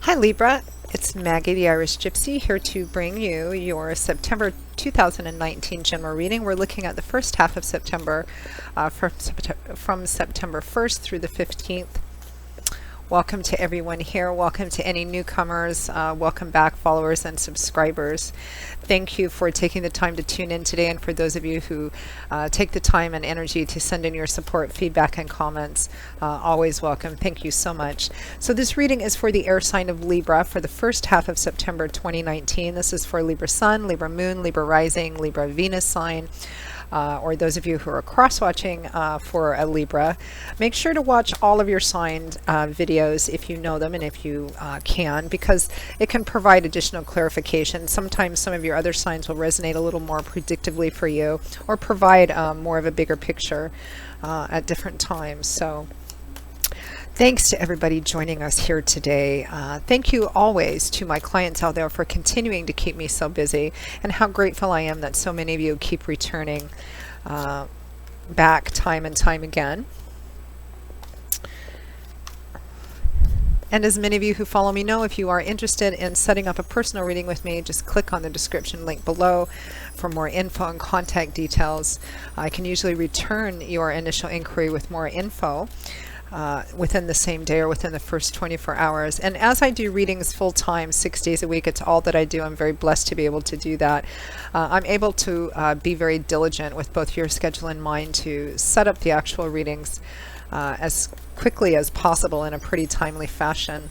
Hi Libra, it's Maggie the Irish Gypsy here to bring you your September 2019 general reading. We're looking at the first half of September from September 1st through the 15th. Welcome to everyone here. Welcome to any newcomers. Welcome back, followers and subscribers. Thank you for taking the time to tune in today, and for those of you who take the time and energy to send in your support, feedback, and comments, always welcome. Thank you so much. So this reading is for the air sign of Libra for the first half of September 2019. This is for Libra Sun, Libra Moon, Libra Rising, Libra Venus sign. Or those of you who are cross-watching for a Libra. Make sure to watch all of your signed videos if you know them and if you can, because it can provide additional clarification. Sometimes some of your other signs will resonate a little more predictively for you, or provide more of a bigger picture at different times. So thanks to everybody joining us here today. Thank you always to my clients out there for continuing to keep me so busy, and how grateful I am that so many of you keep returning back time and time again. And as many of you who follow me know, if you are interested in setting up a personal reading with me, just click on the description link below for more info and contact details. I can usually return your initial inquiry with more info within the same day or within the first 24 hours. And as I do readings full-time, 6 days a week, it's all that I do. I'm very blessed to be able to do that. I'm able to be very diligent with both your schedule in mind to set up the actual readings as quickly as possible in a pretty timely fashion.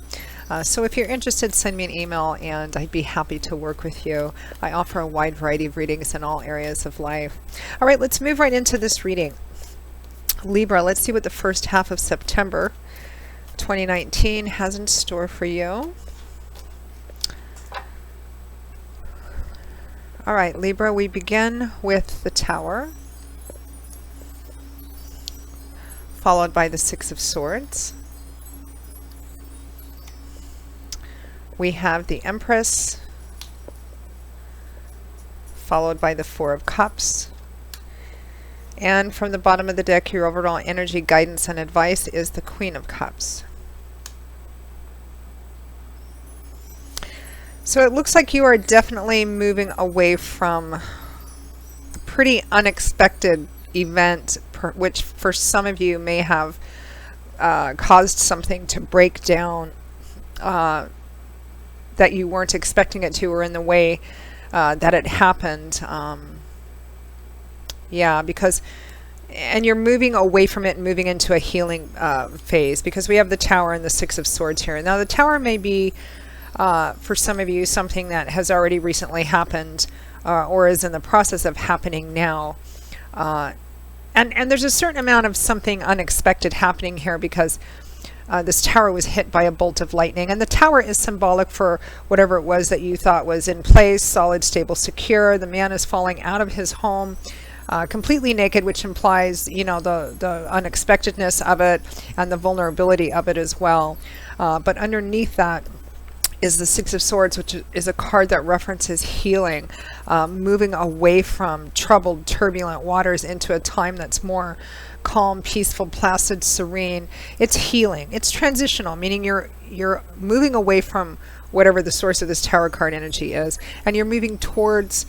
So if you're interested, send me an email and I'd be happy to work with you. I offer a wide variety of readings in all areas of life. All right, let's move right into this reading. Libra, let's see what the first half of September 2019 has in store for you. All right, Libra, we begin with the Tower, followed by the Six of Swords. We have the Empress, followed by the Four of Cups. And from the bottom of the deck, your overall energy, guidance, and advice is the Queen of Cups. So it looks like you are definitely moving away from a pretty unexpected event, which for some of you may have caused something to break down that you weren't expecting it to, or in the way that it happened. Yeah, because, and you're moving away from it and moving into a healing phase, because we have the Tower and the Six of Swords here. Now the Tower may be, for some of you, something that has already recently happened or is in the process of happening now. And there's a certain amount of something unexpected happening here, because this Tower was hit by a bolt of lightning, and the Tower is symbolic for whatever it was that you thought was in place, solid, stable, secure. The man is falling out of his home completely naked, which implies, you know, the unexpectedness of it and the vulnerability of it as well. But underneath that is the Six of Swords, which is a card that references healing, moving away from troubled, turbulent waters into a time that's more calm, peaceful, placid, serene. It's healing. It's transitional, meaning you're moving away from whatever the source of this Tower card energy is, and you're moving towards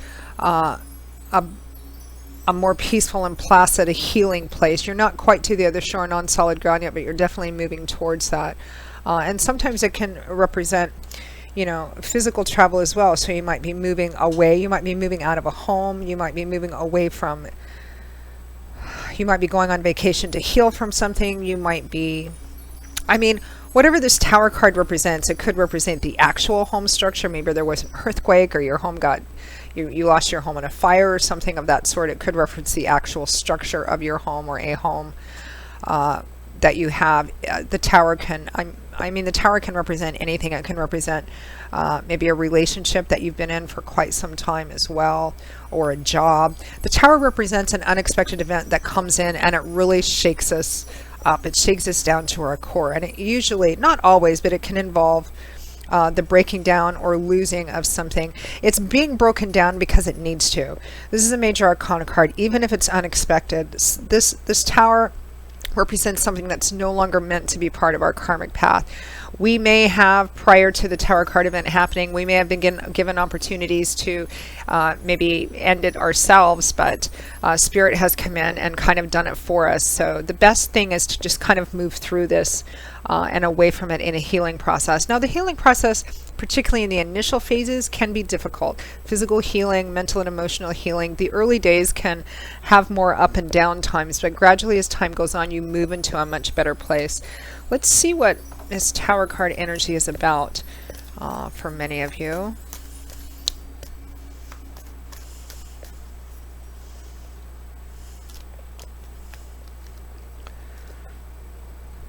a more peaceful and placid, a healing place. You're not quite to the other shore and on solid ground yet, but you're definitely moving towards that. And sometimes it can represent, you know, physical travel as well. So you might be moving away. You might be moving out of a home. You might be moving away from, you might be going on vacation to heal from something. You might be, I mean, whatever this Tower card represents, it could represent the actual home structure. Maybe there was an earthquake, or your home got, you lost your home in a fire or something of that sort. It could reference the actual structure of your home, or a home that you have. The Tower can, I mean, the Tower can represent anything. It can represent maybe a relationship that you've been in for quite some time as well, or a job. The Tower represents an unexpected event that comes in and it really shakes us up. It shakes us down to our core. And it usually, not always, but it can involve the breaking down or losing of something. It's being broken down because it needs to. This is a major arcana card, even if it's unexpected. This Tower represents something that's no longer meant to be part of our karmic path. We may have, prior to the Tower card event happening, we may have been given opportunities to maybe end it ourselves, but Spirit has come in and kind of done it for us. So the best thing is to just kind of move through this and away from it in a healing process. Now, the healing process, particularly in the initial phases, can be difficult. Physical healing, mental and emotional healing. The early days can have more up and down times, but gradually as time goes on, you move into a much better place. Let's see what this Tower card energy is about for many of you.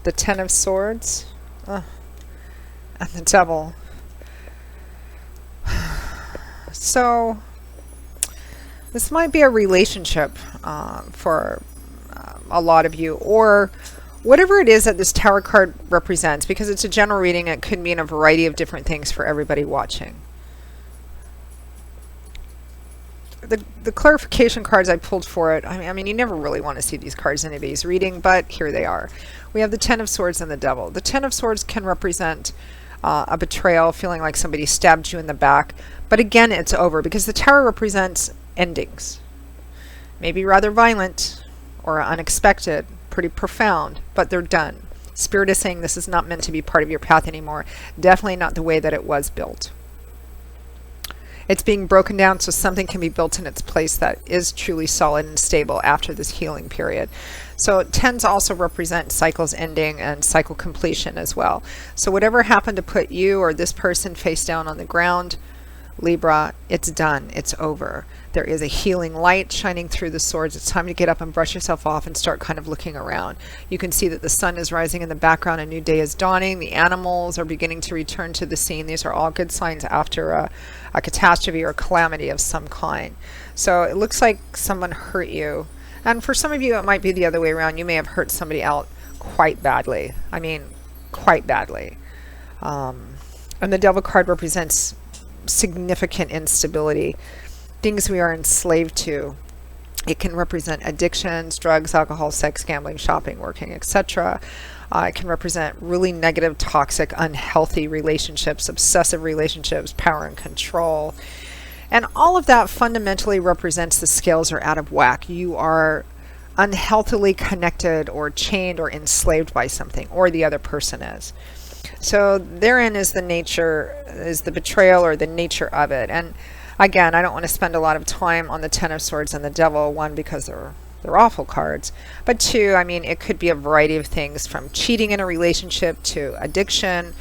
The Ten of Swords and the Devil. So this might be a relationship for a lot of you, or whatever it is that this Tower card represents, because it's a general reading. It could mean a variety of different things for everybody watching. The clarification cards I pulled for it, I mean, you never really want to see these cards in anybody's reading, but here they are. We have the Ten of Swords and the Devil. The Ten of Swords can represent a betrayal, feeling like somebody stabbed you in the back. But again, it's over, because the Tower represents endings. Maybe rather violent or unexpected, pretty profound, but they're done. Spirit is saying this is not meant to be part of your path anymore. Definitely not the way that it was built. It's being broken down so something can be built in its place that is truly solid and stable after this healing period. So tens also represent cycles ending and cycle completion as well. So whatever happened to put you or this person face down on the ground, Libra, it's done. It's over. There is a healing light shining through the swords. It's time to get up and brush yourself off and start kind of looking around. You can see that the sun is rising in the background. A new day is dawning. The animals are beginning to return to the scene. These are all good signs after a catastrophe or calamity of some kind. So it looks like someone hurt you. And for some of you, it might be the other way around. You may have hurt somebody out quite badly. I mean, quite badly. And the Devil card represents significant instability, things we are enslaved to. It can represent addictions, drugs, alcohol, sex, gambling, shopping, working, etc. It can represent really negative, toxic, unhealthy relationships, obsessive relationships, power and control. And all of that fundamentally represents the scales are out of whack. You are unhealthily connected or chained or enslaved by something, or the other person is. So therein is the nature, is the betrayal or the nature of it. And again, I don't want to spend a lot of time on the Ten of Swords and the Devil. One, because they're awful cards. But two, I mean, it could be a variety of things, from cheating in a relationship to addiction,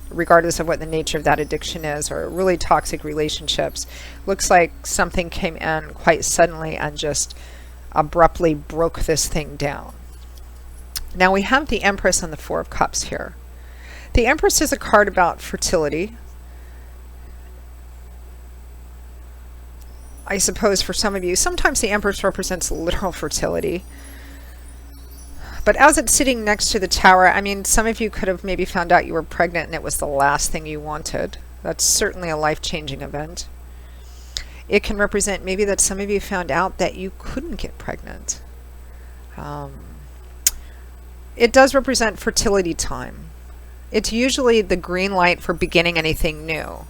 regardless of what the nature of that addiction is, or really toxic relationships. Looks like something came in quite suddenly and just abruptly broke this thing down. Now we have the Empress and the Four of Cups here. The Empress is a card about fertility. I suppose for some of you, sometimes the Empress represents literal fertility. But as it's sitting next to the Tower, I mean, some of you could have maybe found out you were pregnant and it was the last thing you wanted. That's certainly a life-changing event. It can represent maybe that some of you found out that you couldn't get pregnant. It does represent fertility time. It's usually the green light for beginning anything new.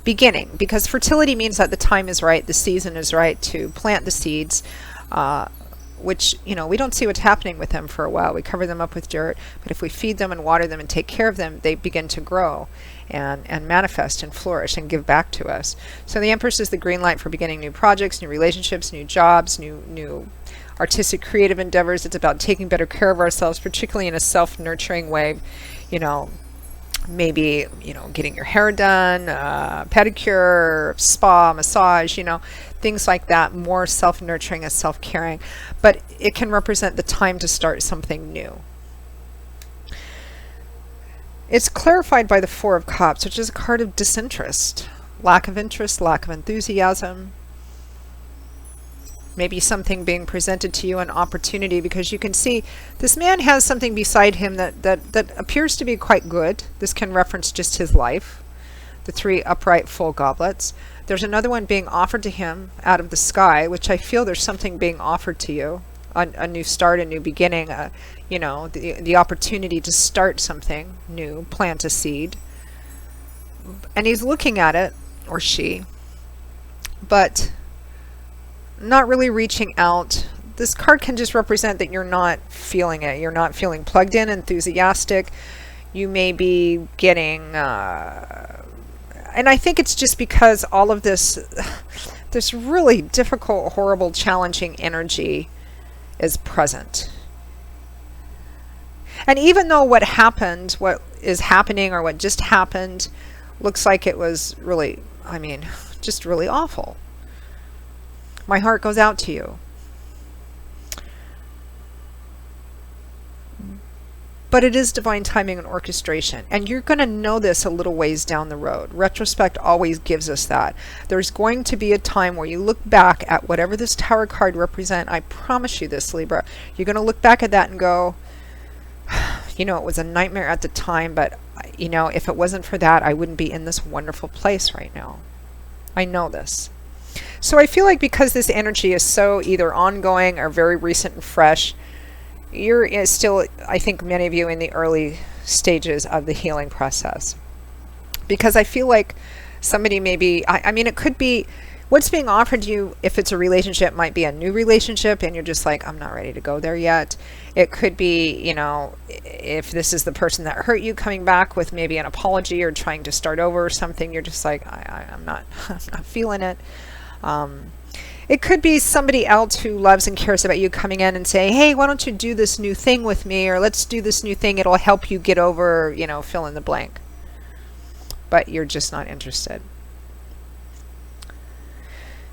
Beginning, because fertility means that the time is right, the season is right to plant the seeds, which, you know, we don't see what's happening with them for a while. We cover them up with dirt, but if we feed them and water them and take care of them, they begin to grow and manifest and flourish and give back to us. So the Empress is the green light for beginning new projects, new relationships, new jobs, new artistic, creative endeavors. It's about taking better care of ourselves, particularly in a self-nurturing way. You know, maybe, you know, getting your hair done, pedicure, spa, massage, you know, things like that, more self-nurturing and self-caring. But it can represent the time to start something new. It's clarified by the Four of Cups, which is a card of disinterest, lack of interest, lack of enthusiasm. Maybe something being presented to you, an opportunity, because you can see this man has something beside him that appears to be quite good. This can reference just his life. The three upright full goblets. There's another one being offered to him out of the sky, which I feel there's something being offered to you. a new start, a new beginning, you know, the opportunity to start something new, plant a seed. And he's looking at it, or she, but not really reaching out. This card can just represent that you're not feeling it. You're not feeling plugged in, enthusiastic. You may be getting, and I think it's just because all of this really difficult, horrible, challenging energy is present. And even though what happened, what is happening, or what just happened, looks like it was really, I mean, just really awful, my heart goes out to you. But it is divine timing and orchestration. And you're going to know this a little ways down the road. Retrospect always gives us that. There's going to be a time where you look back at whatever this Tower card represents. I promise you this, Libra. You're going to look back at that and go, you know, it was a nightmare at the time, but, you know, if it wasn't for that, I wouldn't be in this wonderful place right now. I know this. So I feel like because this energy is so either ongoing or very recent and fresh, you're still, I think many of you, in the early stages of the healing process. Because I feel like somebody maybe, I mean, it could be what's being offered you. If it's a relationship, might be a new relationship and you're just like, I'm not ready to go there yet. It could be, you know, if this is the person that hurt you coming back with maybe an apology or trying to start over or something, you're just like, I'm not feeling it. It could be somebody else who loves and cares about you coming in and saying, hey, why don't you do this new thing with me? Or let's do this new thing. It'll help you get over, you know, fill in the blank. But you're just not interested.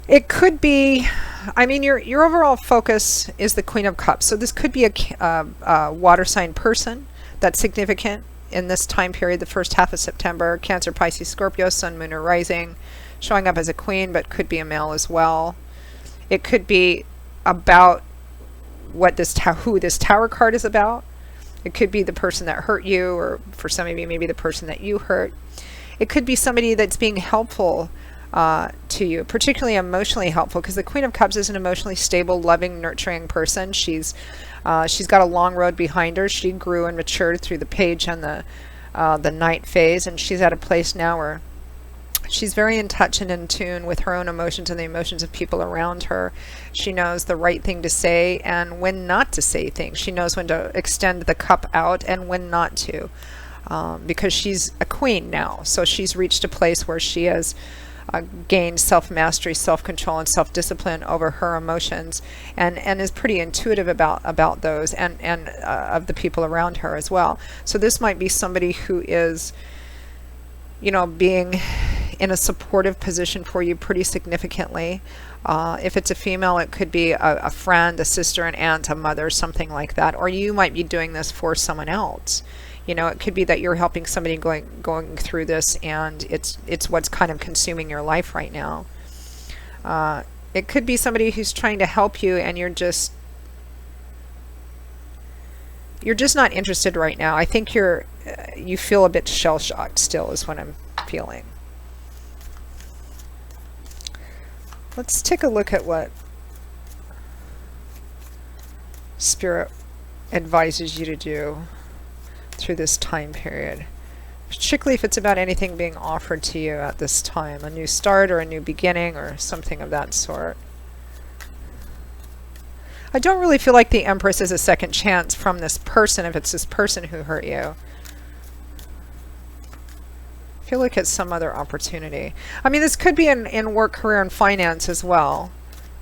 It could be, I mean, your overall focus is the Queen of Cups. So this could be a water sign person that's significant in this time period, the first half of September. Cancer, Pisces, Scorpio, Sun, Moon, or Rising. Showing up as a queen, but could be a male as well. It could be about what who this Tower card is about. It could be the person that hurt you, or for some of you, maybe the person that you hurt. It could be somebody that's being helpful to you, particularly emotionally helpful, because the Queen of Cups is an emotionally stable, loving, nurturing person. She's got a long road behind her. She grew and matured through the Page and the Knight phase, and she's at a place now where she's very in touch and in tune with her own emotions and the emotions of people around her. She knows the right thing to say and when not to say things. She knows when to extend the cup out and when not to, because she's a queen now. So she's reached a place where she has gained self-mastery, self-control, and self-discipline over her emotions, and is pretty intuitive about those and of the people around her as well. So this might be somebody who is, you know, being in a supportive position for you pretty significantly. If it's a female, it could be a friend, a sister, an aunt, a mother, something like that. Or you might be doing this for someone else. You know, it could be that you're helping somebody going through this, and it's what's kind of consuming your life right now. It could be somebody who's trying to help you, and you're just not interested right now. I think you feel a bit shell-shocked still, is what I'm feeling. Let's take a look at what Spirit advises you to do through this time period, particularly if it's about anything being offered to you at this time, a new start or a new beginning or something of that sort. I don't really feel like the Empress is a second chance from this person if it's this person who hurt you. I feel like it's some other opportunity. I mean, this could be in work, career, and finance as well.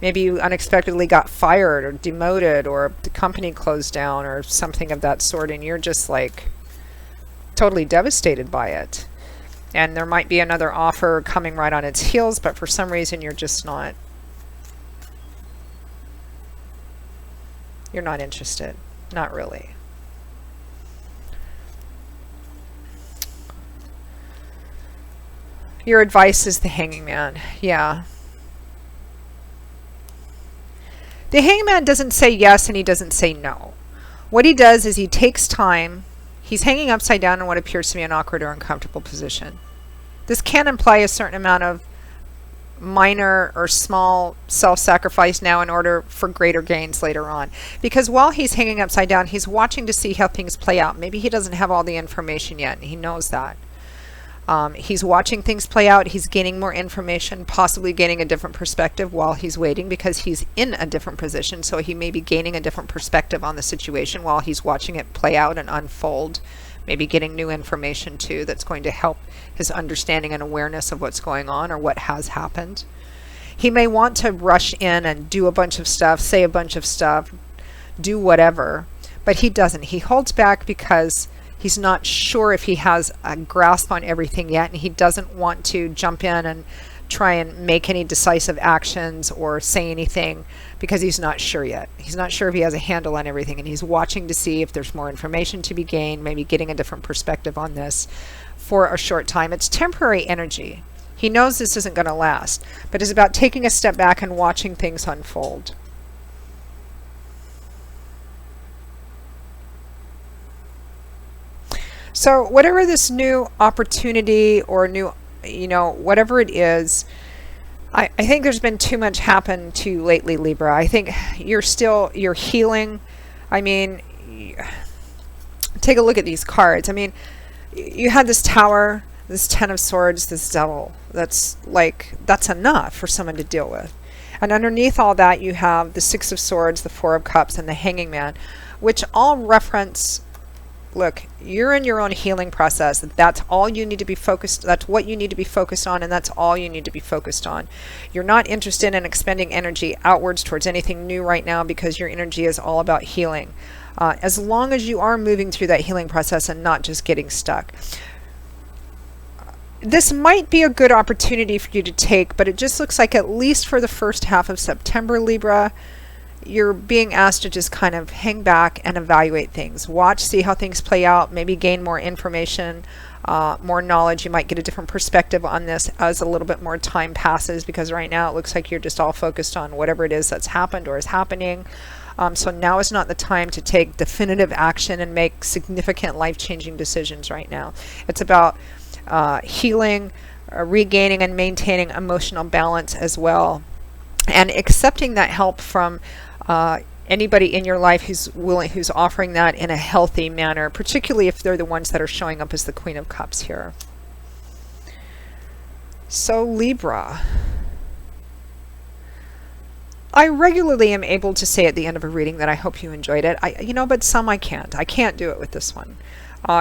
Maybe you unexpectedly got fired or demoted, or the company closed down or something of that sort, and you're just like totally devastated by it. And there might be another offer coming right on its heels, but for some reason you're just not. You're not interested. Not really. Your advice is the Hanging Man. Yeah. The Hanging Man doesn't say yes and he doesn't say no. What he does is he takes time. He's hanging upside down in what appears to be an awkward or uncomfortable position. This can imply a certain amount of minor or small self-sacrifice now in order for greater gains later on. Because while he's hanging upside down, he's watching to see how things play out. Maybe he doesn't have all the information yet, and he knows that. He's watching things play out. He's gaining more information, possibly gaining a different perspective while he's waiting, because he's in a different position. So he may be gaining a different perspective on the situation while he's watching it play out and unfold. Maybe getting new information too that's going to help his understanding and awareness of what's going on or what has happened. He may want to rush in and do a bunch of stuff, say a bunch of stuff, do whatever, but he doesn't. He holds back because he's not sure if he has a grasp on everything yet, and he doesn't want to jump in and try and make any decisive actions or say anything because he's not sure yet. He's not sure if he has a handle on everything, and he's watching to see if there's more information to be gained, maybe getting a different perspective on this for a short time. It's temporary energy. He knows this isn't going to last, but it's about taking a step back and watching things unfold. So whatever this new opportunity or new, whatever it is, I think there's been too much happen to you lately, Libra. I think you're healing. I mean, take a look at these cards. I mean, you had this Tower, this Ten of Swords, this Devil. That's enough for someone to deal with. And underneath all that, you have the Six of Swords, the Four of Cups, and the Hanging Man, which all reference, look, you're in your own healing process. That's all you need to be focused. That's what you need to be focused on, and that's all you need to be focused on. You're not interested in expending energy outwards towards anything new right now because your energy is all about healing. As long as you are moving through that healing process and not just getting stuck. This might be a good opportunity for you to take, but it just looks like at least for the first half of September, Libra, you're being asked to just kind of hang back and evaluate things. Watch, see how things play out, maybe gain more information, more knowledge. You might get a different perspective on this as a little bit more time passes, because right now it looks like you're just all focused on whatever it is that's happened or is happening. So now is not the time to take definitive action and make significant life-changing decisions right now. It's about healing, regaining and maintaining emotional balance as well, and accepting that help from anybody in your life who's offering that in a healthy manner, particularly if they're the ones that are showing up as the Queen of Cups here. So Libra, I regularly am able to say at the end of a reading that I hope you enjoyed it. But some I can't. I can't do it with this one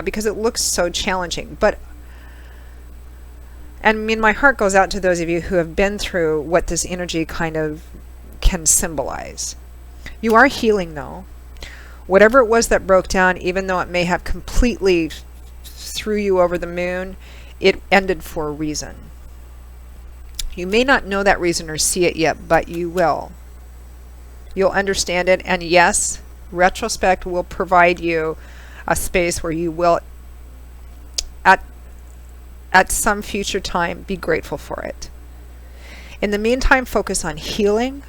because it looks so challenging. And I mean, my heart goes out to those of you who have been through what this energy kind of can symbolize. You are healing though. Whatever it was that broke down, even though it may have completely threw you over the moon, it ended for a reason. You may not know that reason or see it yet, but you will. You'll understand it, and yes, retrospect will provide you a space where you will, at some future time, be grateful for it. In the meantime, focus on healing.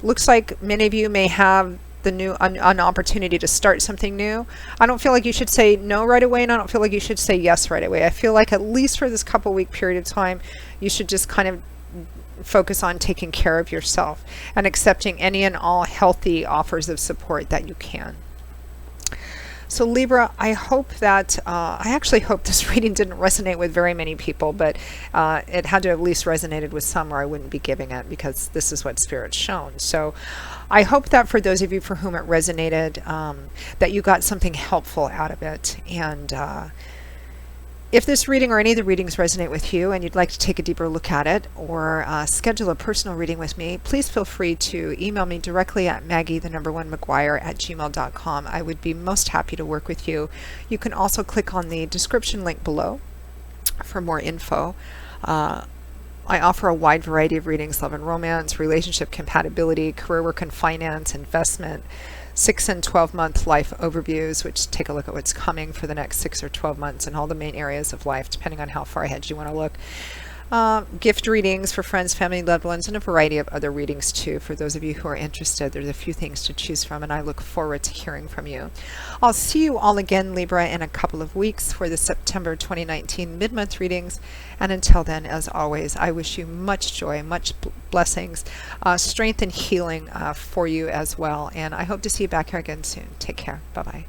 Looks like many of you may have an opportunity to start something new. I don't feel like you should say no right away, and I don't feel like you should say yes right away. I feel like at least for this couple week period of time, you should just kind of focus on taking care of yourself and accepting any and all healthy offers of support that you can. So Libra, I hope that, I actually hope this reading didn't resonate with very many people, but it had to at least resonated with some, or I wouldn't be giving it, because this is what Spirit's shown. So I hope that for those of you for whom it resonated, that you got something helpful out of it. And if this reading or any of the readings resonate with you and you'd like to take a deeper look at it, or schedule a personal reading with me, please feel free to email me directly at maggie1maguire@gmail.com. I would be most happy to work with you. You can also click on the description link below for more info. I offer a wide variety of readings: love and romance, relationship compatibility, career, work and finance, investment, 6 and 12-month life overviews, which take a look at what's coming for the next 6 or 12 months in all the main areas of life, depending on how far ahead you want to look. Gift readings for friends, family, loved ones, and a variety of other readings too. For those of you who are interested, there's a few things to choose from, and I look forward to hearing from you. I'll see you all again, Libra, in a couple of weeks for the September 2019 mid-month readings. And until then, as always, I wish you much joy, much blessings, strength and healing for you as well. And I hope to see you back here again soon. Take care. Bye-bye.